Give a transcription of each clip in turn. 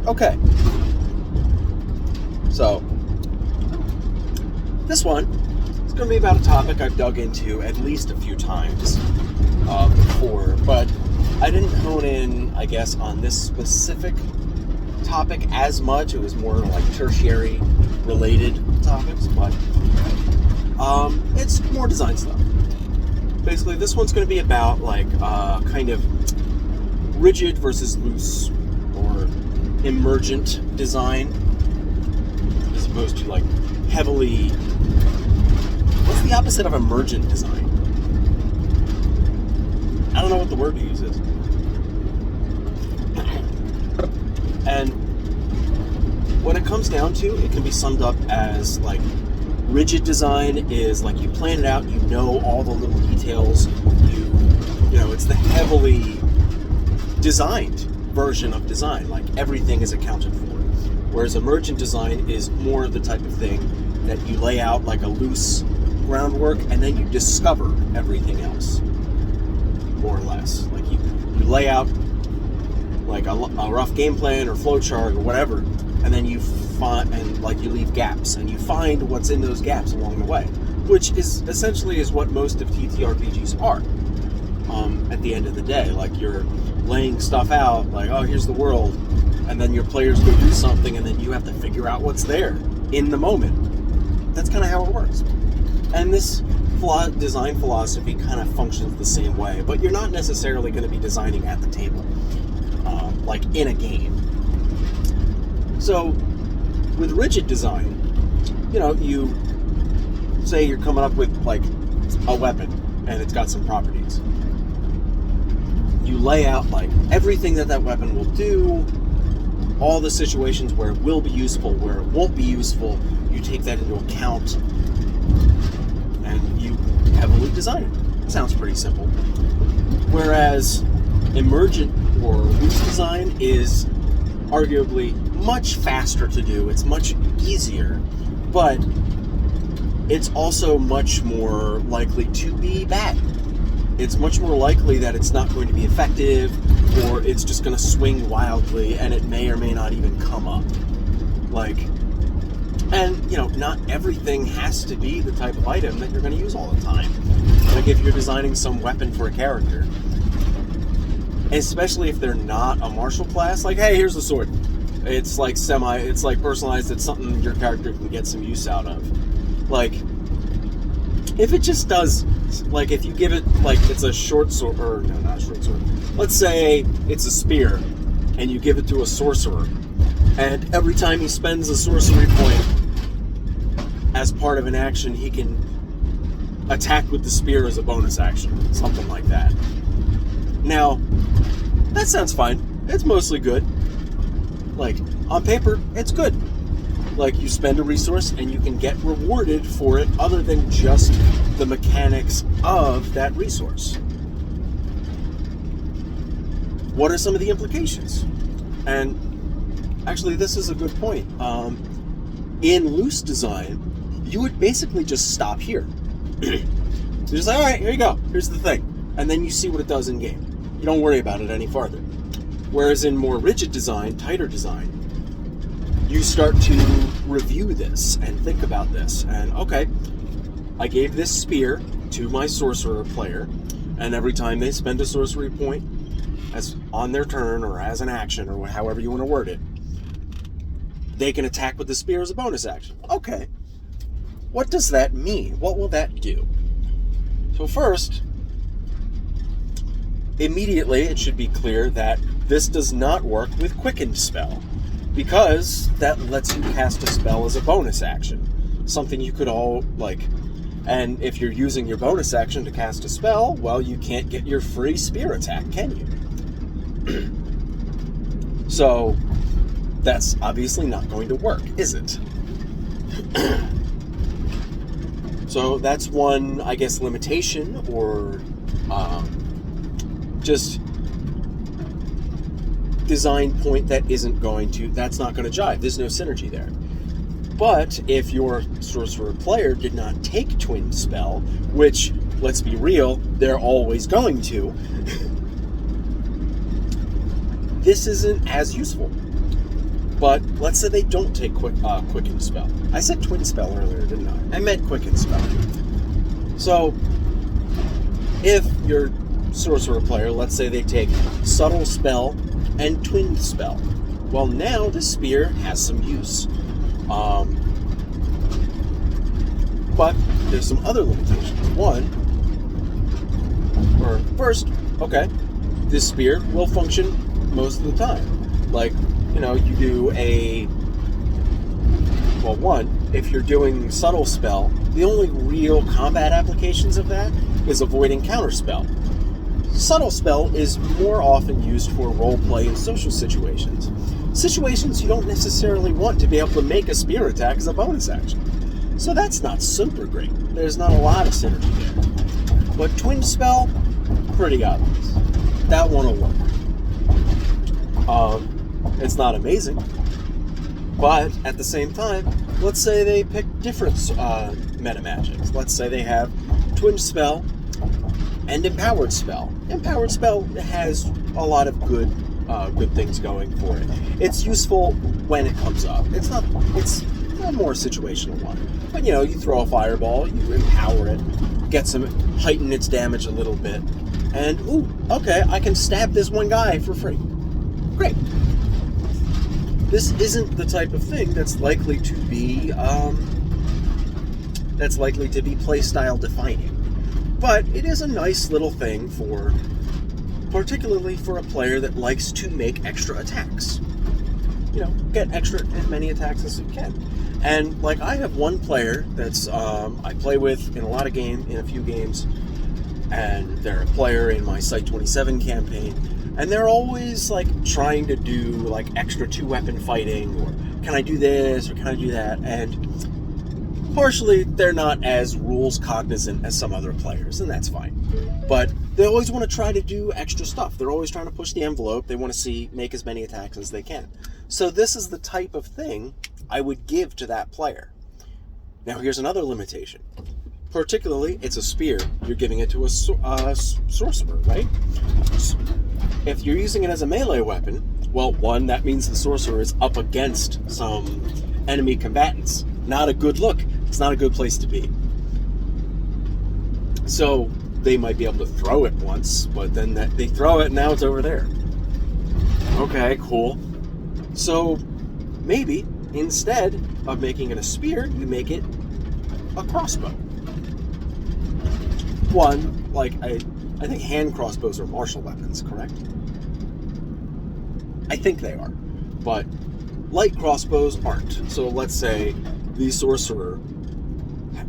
Okay. So, this one is going to be about a topic I've dug into at least a few times before, but I didn't hone in, I guess, on this specific topic as much. It was more like tertiary related topics, but it's more design stuff. Basically, this one's going to be about like kind of rigid versus loose or emergent design, as opposed to like heavily. What's the opposite of emergent design? I don't know what the word to use is. And when it comes down to, it can be summed up as like rigid design is like you plan it out, you know all the little details, you know, it's the heavily designed version of design, like everything is accounted for. Whereas emergent design is more of the type of thing that you lay out like a loose groundwork and then you discover everything else, more or less. Like you lay out like a rough game plan or flowchart or whatever, and then you find, and like you leave gaps and you find what's in those gaps along the way, which is essentially is what most of TTRPGs are. At the end of the day, like you're laying stuff out, like, oh, here's the world, and then your players go do something, and then you have to figure out what's there in the moment. That's kind of how it works. And this design philosophy kind of functions the same way, but you're not necessarily going to be designing at the table, like in a game. So, with rigid design, you know, you say you're coming up with like a weapon, and it's got some properties. You lay out like everything that weapon will do, all the situations where it will be useful, where it won't be useful, you take that into account, and you heavily design it. Sounds pretty simple. Whereas emergent or loose design is arguably much faster to do, it's much easier, but it's also much more likely to be bad. It's much more likely that it's not going to be effective, or it's just going to swing wildly, and it may or may not even come up. Like, and, you know, not everything has to be the type of item that you're going to use all the time. Like, if you're designing some weapon for a character, especially if they're not a martial class, like, hey, here's the sword. It's like it's like personalized, it's something your character can get some use out of. Like, if it just does, like, if you give it, like, it's a short sword, or, no, not a short sword. Let's say it's a spear, and you give it to a sorcerer, and every time he spends a sorcery point as part of an action, he can attack with the spear as a bonus action. Something like that. Now, that sounds fine. It's mostly good. Like, on paper, it's good. Like, you spend a resource and you can get rewarded for it other than just the mechanics of that resource. What are some of the implications? And actually, this is a good point. In loose design, you would basically just stop here. You're just like, all right, here you go. Here's the thing. And then you see what it does in game. You don't worry about it any farther. Whereas in more rigid design, tighter design, you start to review this and think about this. And, okay, I gave this spear to my sorcerer player, and every time they spend a sorcery point as on their turn or as an action or however you want to word it, they can attack with the spear as a bonus action. Okay. What does that mean? What will that do? So first, immediately it should be clear that this does not work with Quickened Spell, because that lets you cast a spell as a bonus action. Something you could all, like, and if you're using your bonus action to cast a spell, well, you can't get your free spear attack, can you? So, that's obviously not going to work, is it? So that's one, I guess, limitation, or just design point that's not going to jive. There's no synergy there. But if your sorcerer player did not take Twin Spell, which, let's be real, they're always going to, this isn't as useful. But let's say they don't take Quicken Spell. I said Twin Spell earlier, didn't I? I meant Quicken Spell. So, if your sorcerer player, let's say they take Subtle Spell and Twin Spell, well, now the spear has some use. But there's some other limitations. First, okay, this spear will function most of the time. Like, you do if you're doing Subtle Spell, the only real combat applications of that is avoiding Counterspell. Subtle Spell is more often used for roleplay and social situations. Situations you don't necessarily want to be able to make a spear attack as a bonus action. So that's not super great. There's not a lot of synergy there. But Twin Spell, pretty obvious. That one will work. It's not amazing, but at the same time, let's say they pick different meta magics. Let's say they have Twin Spell and Empowered Spell. Empowered Spell has a lot of good things going for it. It's useful when it comes up. It's a more situational one. But you throw a fireball, you empower it, heighten its damage a little bit, and okay, I can stab this one guy for free. Great. This isn't the type of thing that's likely to be playstyle defining. But it is a nice little thing particularly for a player that likes to make extra attacks. Get as many attacks as you can. And I have one player that's I play with in a few games, and they're a player in my Site 27 campaign, and they're always trying to do extra 2-weapon fighting, or can I do this or can I do that? And partially they're not as rules cognizant as some other players, and that's fine. But they always want to try to do extra stuff. They're always trying to push the envelope. They want to make as many attacks as they can. So this is the type of thing I would give to that player. Now here's another limitation. Particularly, it's a spear. You're giving it to a sorcerer, right? If you're using it as a melee weapon, well, that means the sorcerer is up against some enemy combatants. Not a good look. It's not a good place to be. So they might be able to throw it once, but then they throw it and now it's over there. Okay, cool. So maybe instead of making it a spear, you make it a crossbow. I think hand crossbows are martial weapons, correct? I think they are. But light crossbows aren't. So let's say the sorcerer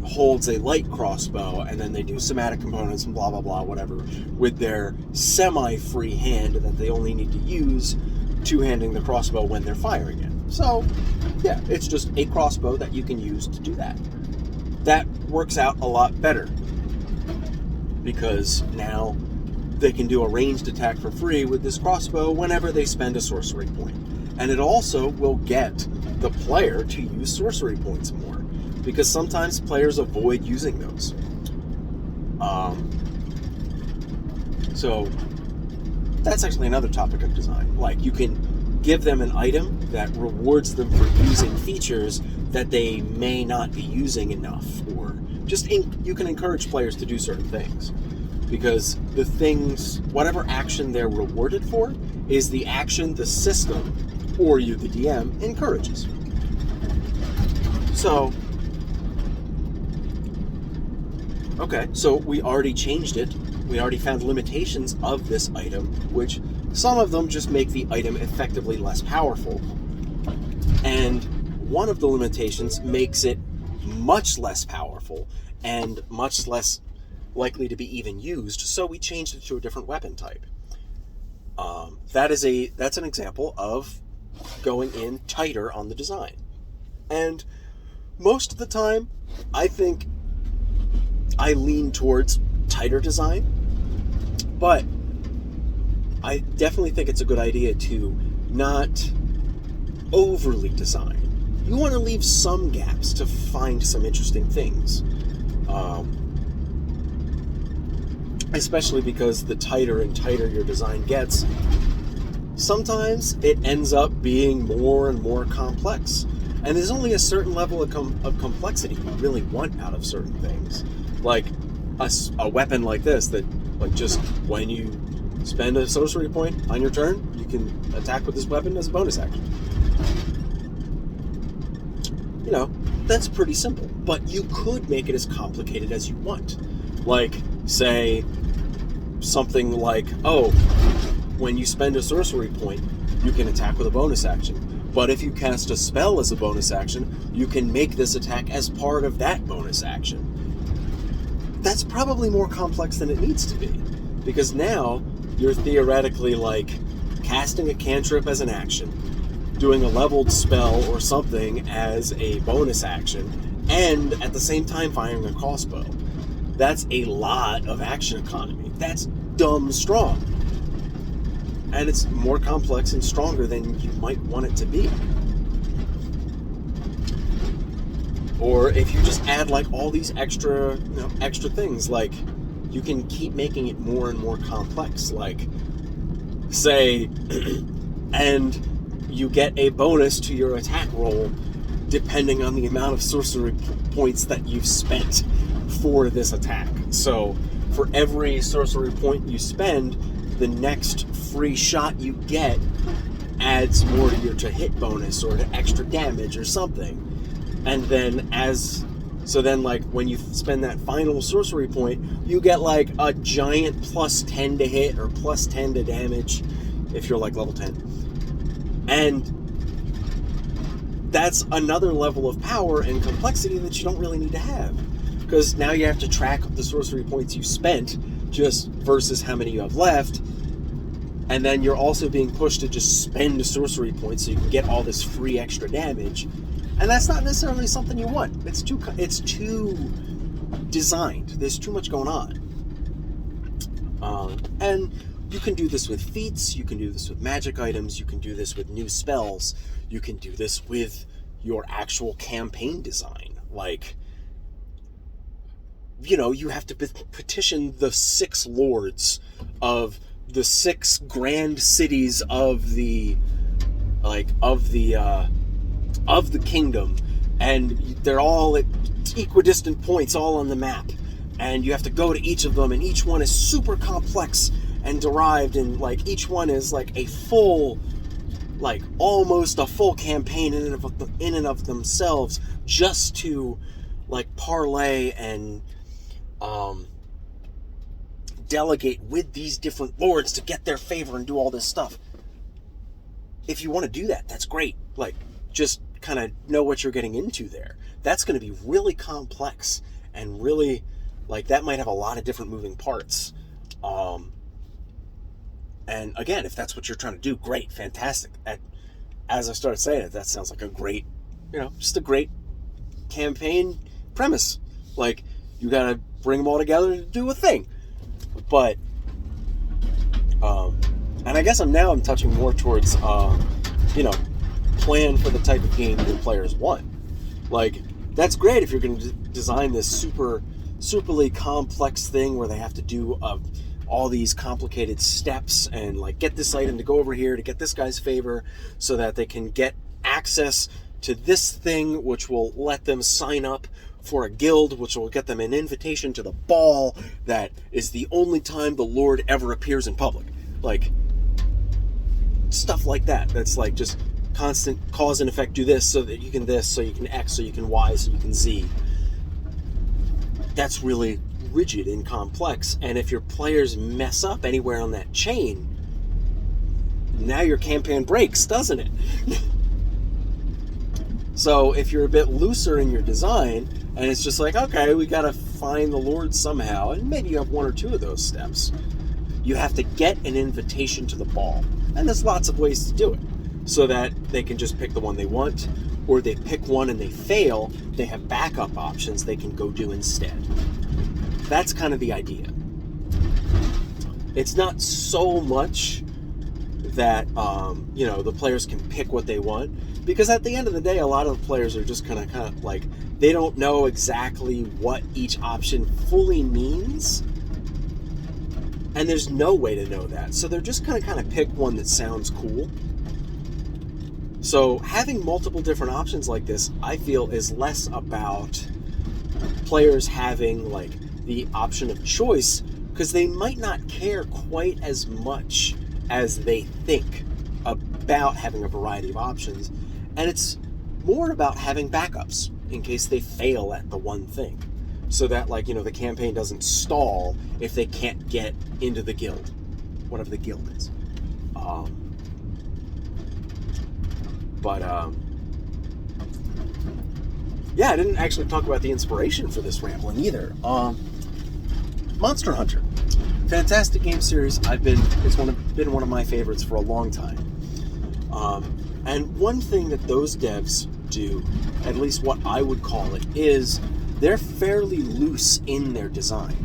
holds a light crossbow, and then they do somatic components and blah, blah, blah, whatever, with their semi-free hand that they only need to use two-handing the crossbow when they're firing it. So, yeah, it's just a crossbow that you can use to do that. That works out a lot better, because now they can do a ranged attack for free with this crossbow whenever they spend a sorcery point. And it also will get the player to use sorcery points more, because sometimes players avoid using those. So that's actually another topic of design. You can give them an item that rewards them for using features that they may not be using enough, or you can encourage players to do certain things, because whatever action they're rewarded for is the action the system, or you, the DM, encourages. So, okay, so we already changed it. We already found limitations of this item, which some of them just make the item effectively less powerful. And one of the limitations makes it much less powerful and much less likely to be even used, so we changed it to a different weapon type. That's an example of going in tighter on the design. And most of the time, I think I lean towards tighter design, but I definitely think it's a good idea to not overly design. You want to leave some gaps to find some interesting things. Especially because the tighter and tighter your design gets, sometimes it ends up being more and more complex. And there's only a certain level of complexity you really want out of certain things. Like a weapon like this that, like, just when you spend a sorcery point on your turn, you can attack with this weapon as a bonus action. You know, that's pretty simple. But you could make it as complicated as you want. Like, say, something like, oh, when you spend a sorcery point, you can attack with a bonus action. But if you cast a spell as a bonus action, you can make this attack as part of that bonus action. That's probably more complex than it needs to be. Because now, you're theoretically, like, casting a cantrip as an action, doing a leveled spell or something as a bonus action, and at the same time firing a crossbow. That's a lot of action economy. That's dumb strong. And it's more complex and stronger than you might want it to be. Or if you just add, like, all these extra things, like, you can keep making it more and more complex. Like, say, and you get a bonus to your attack roll depending on the amount of sorcery points that you've spent for this attack. So, for every sorcery point you spend, the next free shot you get adds more to your hit bonus or to extra damage or something. And then like, when you spend that final sorcery point, you get, like, a giant plus 10 to hit or plus 10 to damage if you're, like, level 10. And that's another level of power and complexity that you don't really need to have. Because now you have to track the sorcery points you spent just versus how many you have left. And then you're also being pushed to just spend a sorcery point so you can get all this free extra damage. And that's not necessarily something you want. It's too designed. There's too much going on. And you can do this with feats. You can do this with magic items. You can do this with new spells. You can do this with your actual campaign design. Like, you know, you have to petition the 6 lords of the 6 grand cities of the kingdom, and they're all at equidistant points all on the map, and you have to go to each of them, and each one is super complex and derived, and, like, each one is like a full, like, almost a full campaign in and of themselves, just to, like, parlay and delegate with these different lords to get their favor and do all this stuff. If you want to do that, that's great. Like, just kind of know what you're getting into there. That's going to be really complex and really, like, that might have a lot of different moving parts. And again, if that's what you're trying to do, great, fantastic. As I started saying it, that sounds like a great, just a great campaign premise. Like, you got to bring them all together to do a thing. But, and I guess I'm touching more towards, plan for the type of game your players want. Like, that's great if you're going to design this superly complex thing where they have to do all these complicated steps and, like, get this item to go over here to get this guy's favor so that they can get access to this thing, which will let them sign up for a guild, which will get them an invitation to the ball that is the only time the Lord ever appears in public. Like, stuff like that. That's like just constant cause and effect. Do this so that you can this, so you can X, so you can Y, so you can Z. That's really rigid and complex. And if your players mess up anywhere on that chain, now your campaign breaks, doesn't it? So if you're a bit looser in your design, and it's just like, okay, we got to find the Lord somehow, and maybe you have 1 or 2 of those steps, you have to get an invitation to the ball. And there's lots of ways to do it, so that they can just pick the one they want, or they pick one and they fail, they have backup options they can go do instead. That's kind of the idea. It's not so much that, the players can pick what they want, because at the end of the day, a lot of the players are just kind of like, they don't know exactly what each option fully means. And there's no way to know that. So they're just going to kind of pick one that sounds cool. So having multiple different options like this, I feel, is less about players having like the option of choice, because they might not care quite as much as they think about having a variety of options. And it's more about having backups in case they fail at the one thing, so that, like, the campaign doesn't stall if they can't get into the guild, whatever the guild is. Yeah, I didn't actually talk about the inspiration for this rambling either. Monster Hunter, fantastic game series. It's been one of my favorites for a long time. And one thing that those devs do, at least what I would call it, is they're fairly loose in their design.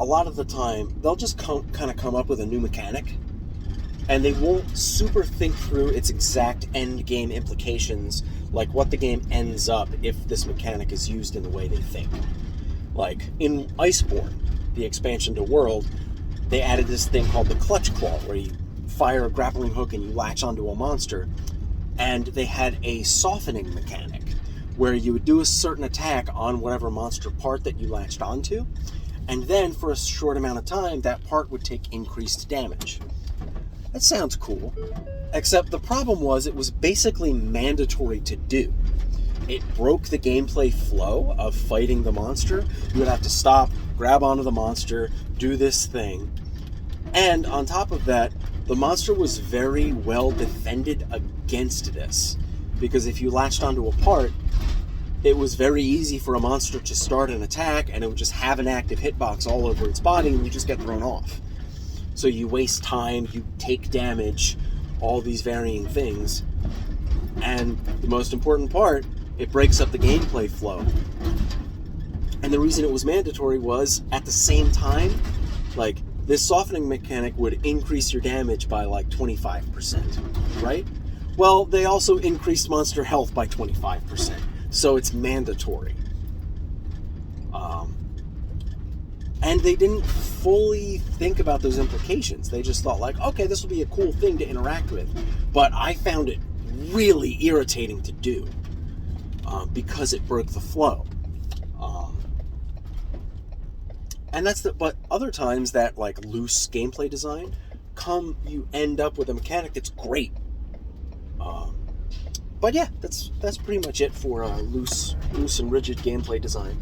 A lot of the time, they'll just kind of come up with a new mechanic, and they won't super think through its exact end game implications, like what the game ends up if this mechanic is used in the way they think. Like in Iceborne, the expansion to World, they added this thing called the Clutch Claw, where you fire a grappling hook and you latch onto a monster, and they had a softening mechanic where you would do a certain attack on whatever monster part that you latched onto, and then for a short amount of time, that part would take increased damage. That sounds cool, except the problem was it was basically mandatory to do. It broke the gameplay flow of fighting the monster. You would have to stop, grab onto the monster, do this thing. And on top of that, the monster was very well defended against this, because if you latched onto a part, it was very easy for a monster to start an attack, and it would just have an active hitbox all over its body, and you just get thrown off. So you waste time, you take damage, all these varying things. And the most important part, it breaks up the gameplay flow. And the reason it was mandatory was, at the same time, like, this softening mechanic would increase your damage by like 25%, right? Well, they also increased monster health by 25%. So it's mandatory. And they didn't fully think about those implications. They just thought, like, okay, this will be a cool thing to interact with. But I found it really irritating to do because it broke the flow. And but other times that, like, loose gameplay design, you end up with a mechanic that's great. But yeah, that's pretty much it for loose and rigid gameplay design.